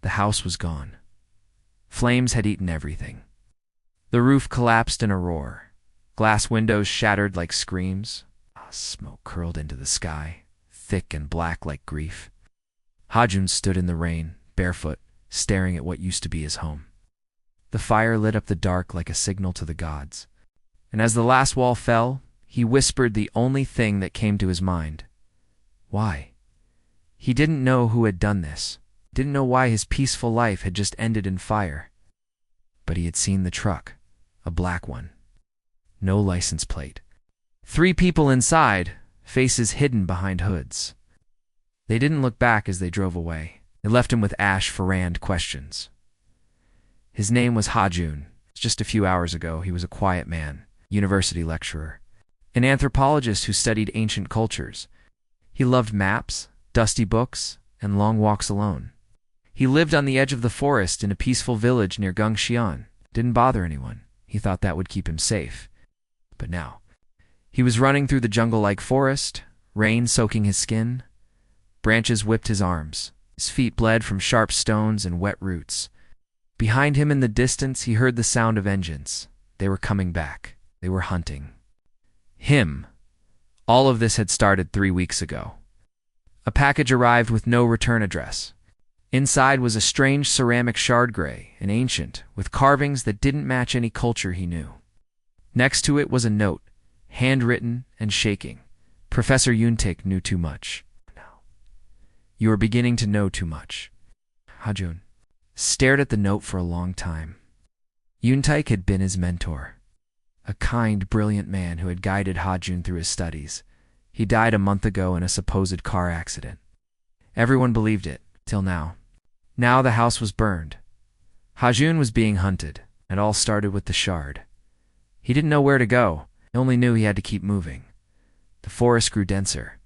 The house was gone. Flames had eaten everything. The roof collapsed in a roar. Glass windows shattered like screams. Smoke curled into the sky, thick and black like grief. Ha-joon stood in the rain, barefoot, staring at what used to be his home. The fire lit up the dark like a signal to the gods. And as the last wall fell, he whispered the only thing that came to his mind. Why? He didn't know who had done this, didn't know why his peaceful life had just ended in fire. But he had seen the truck, a black one. No license plate. 3 people inside, faces hidden behind hoods. They didn't look back as they drove away. They left him with ash-farand questions. His name was Ha-joon. Just a few hours ago, he was a quiet man, university lecturer, an anthropologist who studied ancient cultures. He loved maps, dusty books, and long walks alone. He lived on the edge of the forest in a peaceful village near Gyeongseon. Didn't bother anyone. He thought that would keep him safe. But now, he was running through the jungle-like forest, rain soaking his skin. Branches whipped his arms. His feet bled from sharp stones and wet roots. Behind him in the distance, he heard the sound of engines. They were coming back. They were hunting him. All of this had started 3 weeks ago. A package arrived with no return address. Inside was a strange ceramic shard gray, and ancient, with carvings that didn't match any culture he knew. Next to it was a note, handwritten and shaking. Professor Yoon-taek knew too much. No. You are beginning to know too much. Ha-joon stared at the note for a long time. Yoon-taek had been his mentor. A kind, brilliant man who had guided Ha-joon through his studies. He died a month ago in a supposed car accident. Everyone believed it, till now. Now the house was burned. Ha-joon was being hunted. It all started with the shard. He didn't know where to go. He only knew he had to keep moving. The forest grew denser.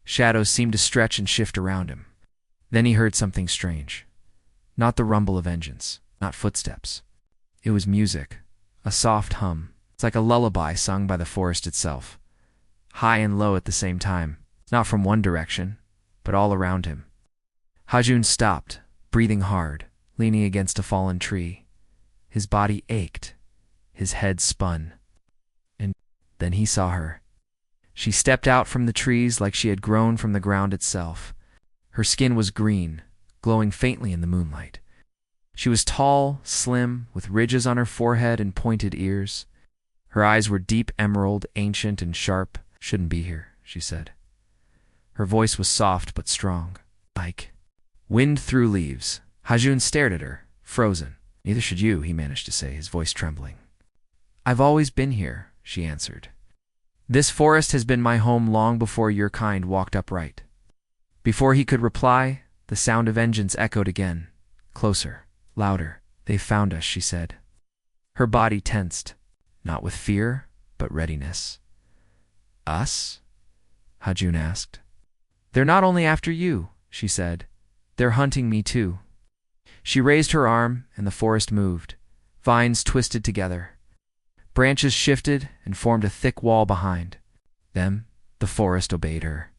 Shadows seemed to stretch and shift around him. Then he heard something strange. Not the rumble of engines, not footsteps. It was music, a soft hum. It's like a lullaby sung by the forest itself. High and low at the same time, not from one direction, but all around him. Ha-joon stopped, breathing hard, leaning against a fallen tree. His body ached. His head spun. And then he saw her. She stepped out from the trees like she had grown from the ground itself. Her skin was green, glowing faintly in the moonlight. She was tall, slim, with ridges on her forehead and pointed ears. Her eyes were deep emerald, ancient and sharp. Shouldn't be here, she said. Her voice was soft but strong. Like wind through leaves. Ha-joon stared at her, frozen. Neither should you, he managed to say, his voice trembling. I've always been here, she answered. This forest has been my home long before your kind walked upright. Before he could reply, the sound of engines echoed again. Closer, louder. They've found us, she said. Her body tensed, not with fear, but readiness. Us? Ha-joon asked. They're not only after you, she said. They're hunting me too. She raised her arm, and the forest moved. Vines twisted together. Branches shifted and formed a thick wall behind them. The forest obeyed her.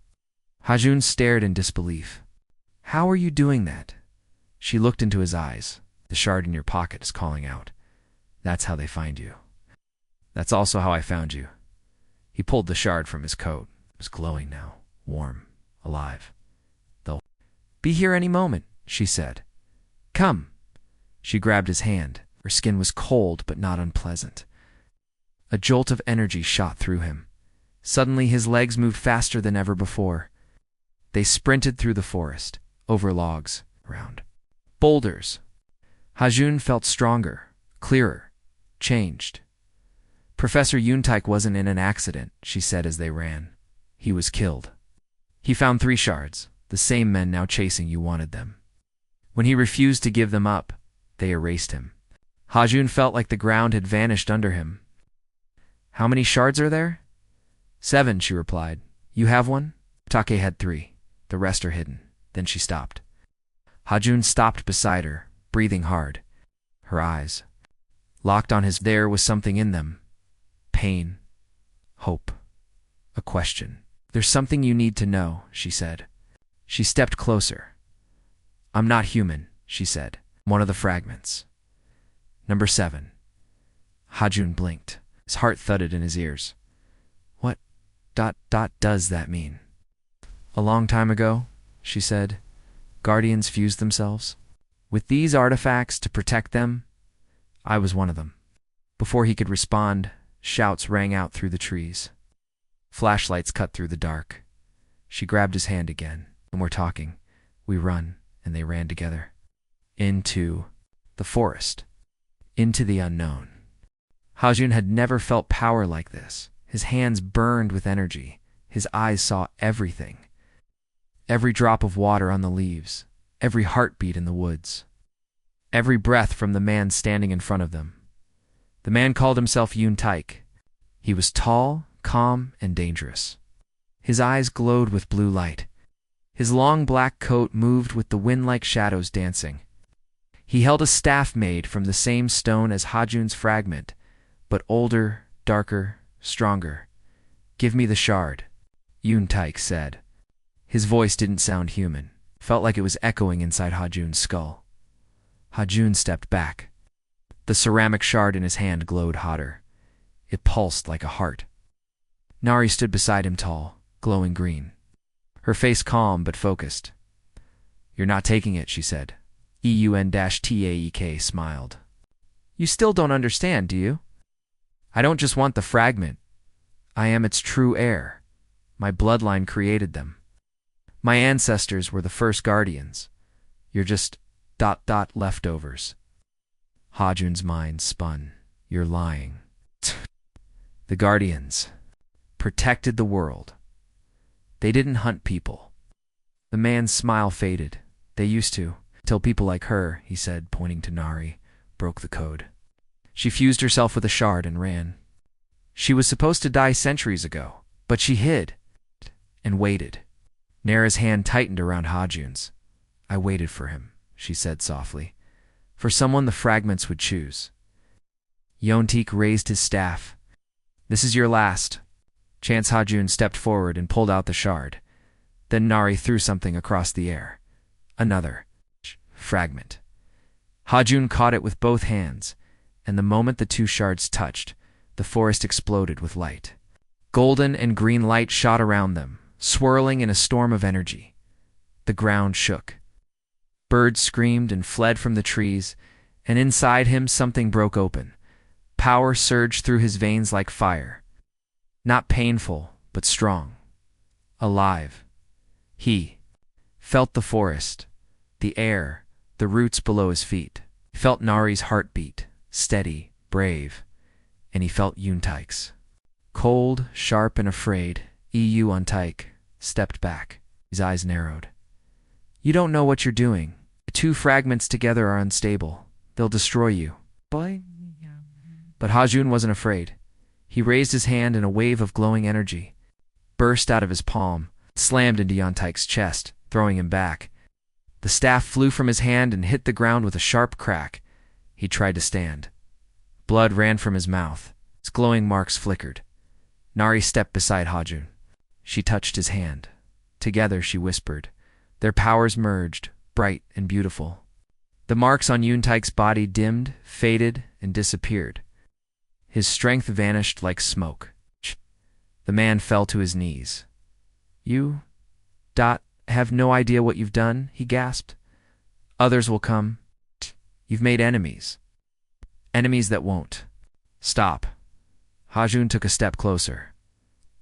Ha-joon stared in disbelief. How are you doing that? She looked into his eyes. The shard in your pocket is calling out. That's how they find you. That's also how I found you. He pulled the shard from his coat. It was glowing now, warm, alive. They'll be here any moment, she said. Come. She grabbed his hand. Her skin was cold but not unpleasant. A jolt of energy shot through him. Suddenly his legs moved faster than ever before. They sprinted through the forest, over logs, around boulders. Ha-joon felt stronger, clearer, changed. Professor Yoon-taek wasn't in an accident, she said as they ran. He was killed. He found 3 shards, the same men now chasing you wanted them. When he refused to give them up, they erased him. Ha-joon felt like the ground had vanished under him. How many shards are there? 7, she replied. You have one? Take had 3. The rest are hidden. Then she stopped. Ha-joon stopped beside her, breathing hard. Her eyes locked on his. There was something in them. Pain. Hope. A question. There's something you need to know, she said. She stepped closer. I'm not human, she said. One of the fragments. Number 7. Ha-joon blinked. His heart thudded in his ears. What does that mean? A long time ago, she said, guardians fused themselves. With these artifacts to protect them, I was one of them. Before he could respond, shouts rang out through the trees. Flashlights cut through the dark. She grabbed his hand again. And we're talking. We run, and they ran together. Into the forest. Into the unknown. Ha-joon had never felt power like this. His hands burned with energy. His eyes saw everything. Every drop of water on the leaves. Every heartbeat in the woods. Every breath from the man standing in front of them. The man called himself unravel. He was tall, calm, and dangerous. His eyes glowed with blue light. His long black coat moved with the wind-like shadows dancing. He held a staff made from the same stone as Ha-joon's fragment, but older, darker, stronger. Give me the shard, unravel said. His voice didn't sound human. Felt like it was echoing inside Ha-joon's skull. Ha-joon stepped back. The ceramic shard in his hand glowed hotter. It pulsed like a heart. Nari stood beside him tall, glowing green. Her face calm but focused. You're not taking it, she said. Eun-Taek smiled. You still don't understand, do you? I don't just want the fragment. I am its true heir. My bloodline created them. My ancestors were the first guardians. You're just ... leftovers. Ha-joon's mind spun. You're lying. The guardians protected the world. They didn't hunt people. The man's smile faded. They used to. Till people like her, he said, pointing to Nari, broke the code. She fused herself with a shard and ran. She was supposed to die centuries ago, but she hid and waited. Nara's hand tightened around Ha-joon's. I waited for him, she said softly. For someone the fragments would choose. Yonteek raised his staff. This is your last. Chance. Ha-joon stepped forward and pulled out the shard. Then Nari threw something across the air. Another fragment. Ha-joon caught it with both hands, and the moment the two shards touched, the forest exploded with light. Golden and green light shot around them, swirling in a storm of energy. The ground shook. Birds screamed and fled from the trees, and inside him something broke open. Power surged through his veins like fire. Not painful, but strong. Alive. He felt the forest, the air, the roots below his feet. He felt Nari's heartbeat, steady, brave, and he felt Yuntaik's. Cold, sharp, and afraid, Yuntaik stepped back. His eyes narrowed. You don't know what you're doing. The two fragments together are unstable. They'll destroy you. But Ha-joon wasn't afraid. He raised his hand and a wave of glowing energy burst out of his palm, slammed into Yuntaik's chest, throwing him back. The staff flew from his hand and hit the ground with a sharp crack. He tried to stand. Blood ran from his mouth. Its glowing marks flickered. Nari stepped beside Ha-joon. She touched his hand. Together, she whispered. Their powers merged, bright and beautiful. The marks on Yuntaik's body dimmed, faded, and disappeared. His strength vanished like smoke. The man fell to his knees. You have no idea what you've done, he gasped. Others will come. You've made enemies. Enemies that won't stop. Ha-joon took a step closer.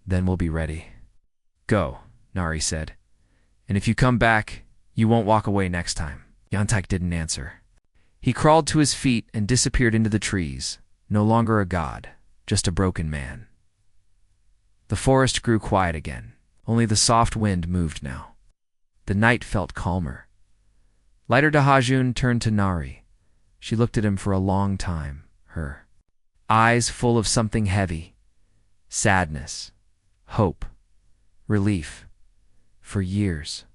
Then we'll be ready. Go, Nari said. And if you come back, you won't walk away next time. Yuntaik didn't answer. He crawled to his feet and disappeared into the trees, no longer a god, just a broken man. The forest grew quiet again. Only the soft wind moved now. The night felt calmer. Lighter to Ha-joon turned to Nari. She looked at him for a long time, her eyes full of something heavy. Sadness, hope, relief. For years,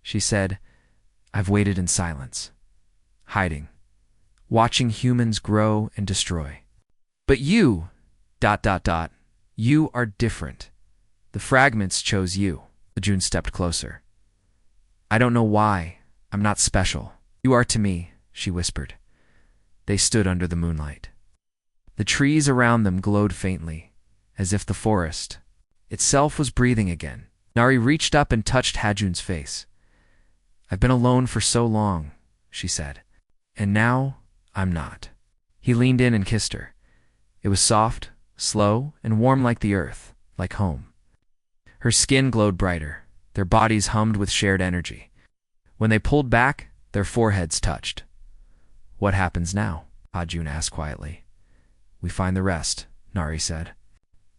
she said, I've waited in silence, hiding, watching humans grow and destroy. But you, you are different. The fragments chose you. Ha-joon stepped closer. I don't know why. I'm not special. You are to me, she whispered. They stood under the moonlight. The trees around them glowed faintly, as if the forest itself was breathing again. Nari reached up and touched Ha-joon's face. I've been alone for so long, she said. And now, I'm not. He leaned in and kissed her. It was soft, slow, and warm like the earth, like home. Her skin glowed brighter. Their bodies hummed with shared energy. When they pulled back, their foreheads touched. What happens now? Ha-joon asked quietly. We find the rest, Nari said.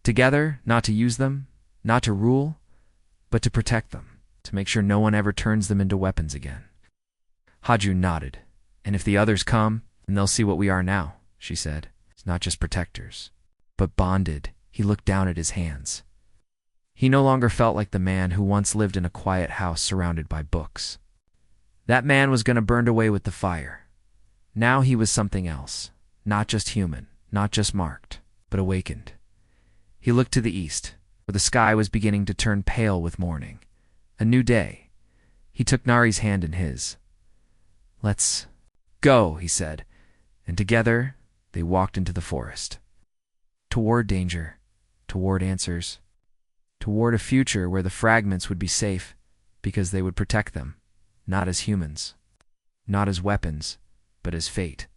Together, not to use them, not to rule, but to protect them, to make sure no one ever turns them into weapons again. Ha-joon nodded. And if the others come, then they'll see what we are now, she said. It's not just protectors, but bonded. He looked down at his hands. He no longer felt like the man who once lived in a quiet house surrounded by books. That man was going to burn away with the fire. Now he was something else, not just human, not just marked, but awakened. He looked to the east, where the sky was beginning to turn pale with morning. A new day. He took Nari's hand in his. Let's go, he said, and together they walked into the forest. Toward danger, toward answers, toward a future where the fragments would be safe because they would protect them, not as humans, not as weapons, but as fate.